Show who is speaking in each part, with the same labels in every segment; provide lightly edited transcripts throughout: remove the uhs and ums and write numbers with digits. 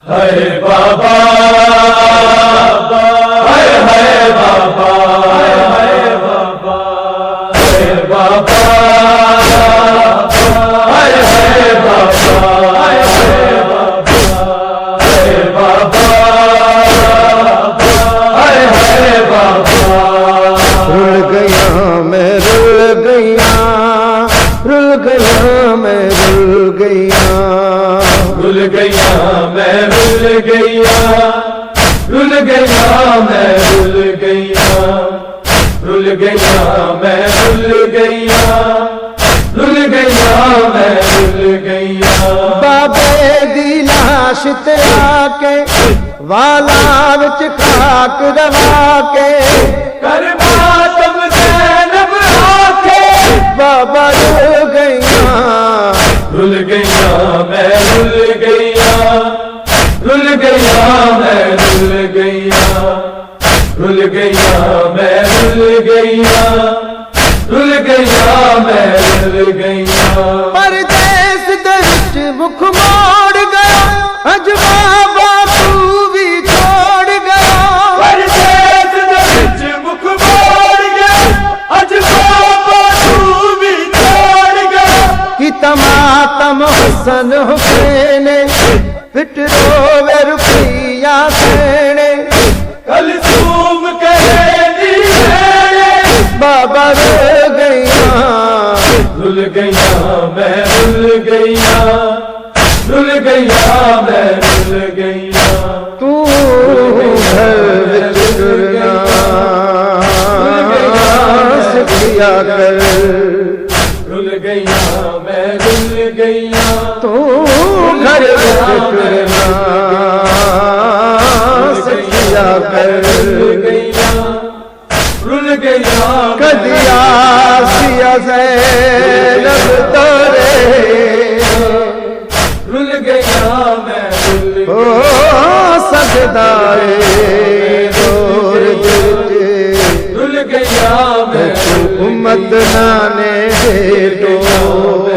Speaker 1: ہے بابا ہے بابا ہے بابا ہے بابا ہے بابا ہے بابا ہے بابا
Speaker 2: رل گیا میں رل گیا رل گیا میں رل گیا
Speaker 1: رل گیا میں رل گیا رل گیا میں رل گیا رل گیا میں رل گیا رل گیا میں رل گیا
Speaker 2: بابے دی لاش تے آ کے والا وچ خاک روا کے
Speaker 1: کر ماتم زینب آ کے
Speaker 2: بابا رل گیا
Speaker 1: رل گیا میں رل گیا رل گیا میں رل گیا رل گیا میں رل گیا رل گیا میں رل گیا
Speaker 2: پردیس دے وچ مکھ موڑ گیا اج بابا تو بھی چھوڑ گیا
Speaker 1: پردیس دے وچ مکھ موڑ گیا اج بابا تو بھی چھوڑ گیا
Speaker 2: کی تماتم حسن حسین پٹ روے روپیہ سینے
Speaker 1: کلثوم کہے دی ہے
Speaker 2: بابا رل گیا
Speaker 1: رل گیا میں رل گیا رل گیا میں رل گیا
Speaker 2: تو گھر وچ کرنا سکھیا کر
Speaker 1: رل گیا میں رل گیا
Speaker 2: تو گھر وچ کرنا سکھیا کر
Speaker 1: رل گیا رل گیا
Speaker 2: کدیا سیا زینب تورے
Speaker 1: رل گیا میں رل
Speaker 2: او سجدائے دور جلتے
Speaker 1: رل گیا میں
Speaker 2: امت نانے دے دور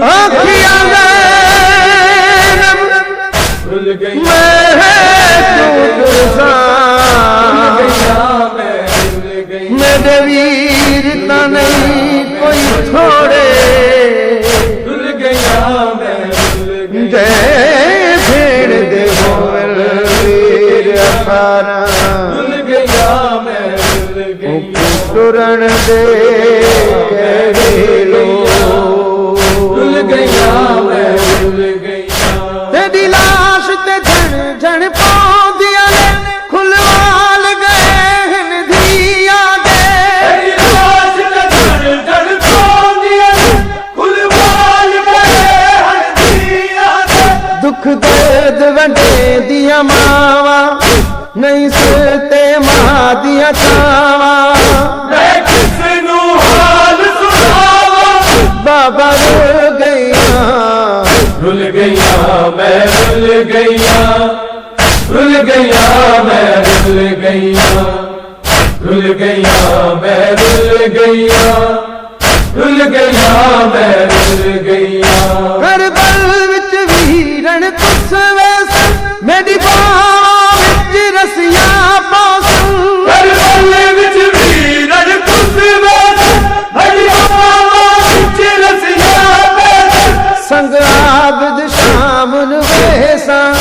Speaker 2: آنکھیاں زینب
Speaker 1: رل گیا
Speaker 2: میں میرے ویر تا نہیں کوئی چھوڑے
Speaker 1: رل گیا میں رل
Speaker 2: جے بھیڑ دے ہوئل ویر اخارا
Speaker 1: گیا میں رل گیا
Speaker 2: ٹرن دے کہڑے لو
Speaker 1: رل گیا میں رل گیا
Speaker 2: تیری لاش تے جھن جھن پاؤں دیا نے کھلوال گئے ہن دھیا دے
Speaker 1: تیری لاش تے جھڑ جھڑ پاؤں دیا کھلوال گئے ہن دیا دے
Speaker 2: دکھ درد ونڈے دیا ماوا نہیں سلتے ماں دیا چاوا
Speaker 1: میں کس نو حال سناواں
Speaker 2: بابا رل گیا
Speaker 1: رل گیا میں رل گیا رل گیا میں رل گیا رل گیا میں رل گیا رل گیا میں رل گیا
Speaker 2: کربل وچ ویرن تس ویس میری باں وچ رسیاں پاسوں
Speaker 1: کربل وچ ویرن تس ویس میری باں وچ رسیاں پاسوں
Speaker 2: سنگ عابد شام نو ویساں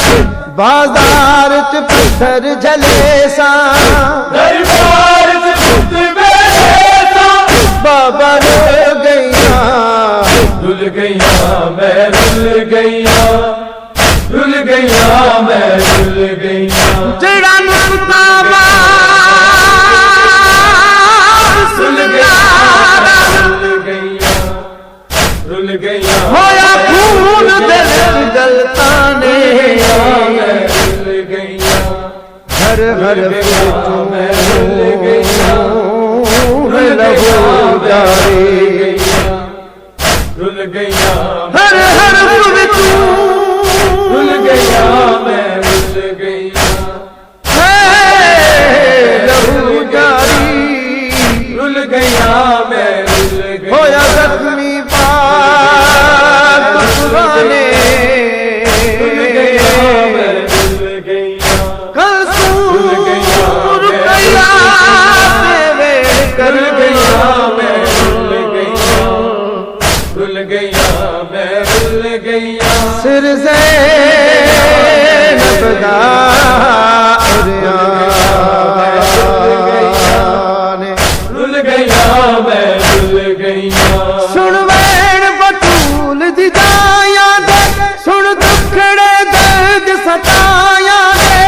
Speaker 2: بازار چ پتھر جلے ساں
Speaker 1: دربار وچ خود بیٹھا
Speaker 2: بابا رل گیا
Speaker 1: رل گیا میں رل گیا رل گیا میں رل گیا
Speaker 2: جڑا نقطہ
Speaker 1: رل گیا رل گیا رل گیا
Speaker 2: ہویا خون دل وچ گلتانے
Speaker 1: میں رل گیا
Speaker 2: ہر ہر
Speaker 1: گیا میں رل گیا
Speaker 2: لہو جاری
Speaker 1: رل گیا
Speaker 2: ہر ہر
Speaker 1: رل گیا میں رل گیا
Speaker 2: لہو جاری
Speaker 1: رل گیا میں رل گیا
Speaker 2: ہویا زخمی پاک پرانے سر زینب دا عریان
Speaker 1: رل گیا میں رل گیا
Speaker 2: سن وین بطول دی جایا دے سن دکھڑے درد ستایا دے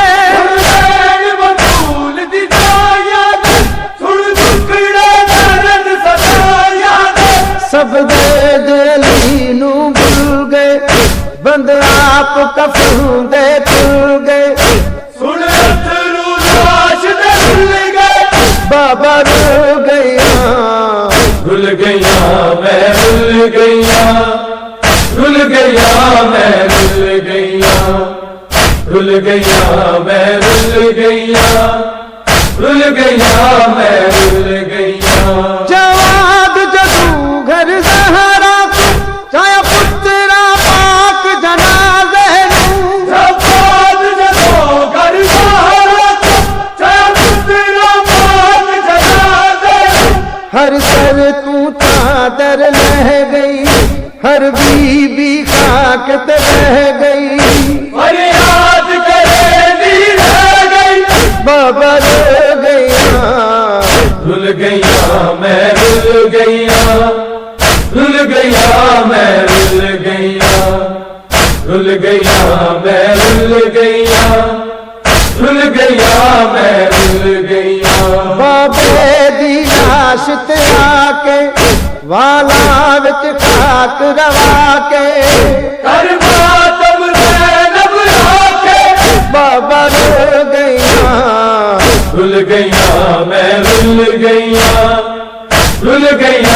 Speaker 1: بطول دی جایا دے سن دکھڑے درد ستایا دے
Speaker 2: سب دے دلی نو بھول گئے بند آپ کفن دے تل گئے
Speaker 1: سن اترو لاش دے رل گئے
Speaker 2: بابا رو گیا
Speaker 1: رل گیا میں رل گیا رل گیا میں رل گیا رل گیا میں رل گیا رل گیا میں رل گیا
Speaker 2: جواد جدو گھر زہرا کو چایا پترا پاک جنازے نو
Speaker 1: زباد جدو گھر سہارا کو چاہے پترا پاک جنازے
Speaker 2: ہر سر تو چادر لہ گئی ہر بی بی خاک تے رہ گئی
Speaker 1: فریاد کرے دی رہ گئی
Speaker 2: بابا رو گیا
Speaker 1: رل گیا میں رل گیا رل گیا میں رل گیا رل گیا میں رل گیا رل گیا میں رل گیا
Speaker 2: بابے دی لاش تے آ کے والا وچ خاک روا کے
Speaker 1: کر ماتم زینب آکے
Speaker 2: بابا رو گیا
Speaker 1: رل گیا میں رل گیا رل گیا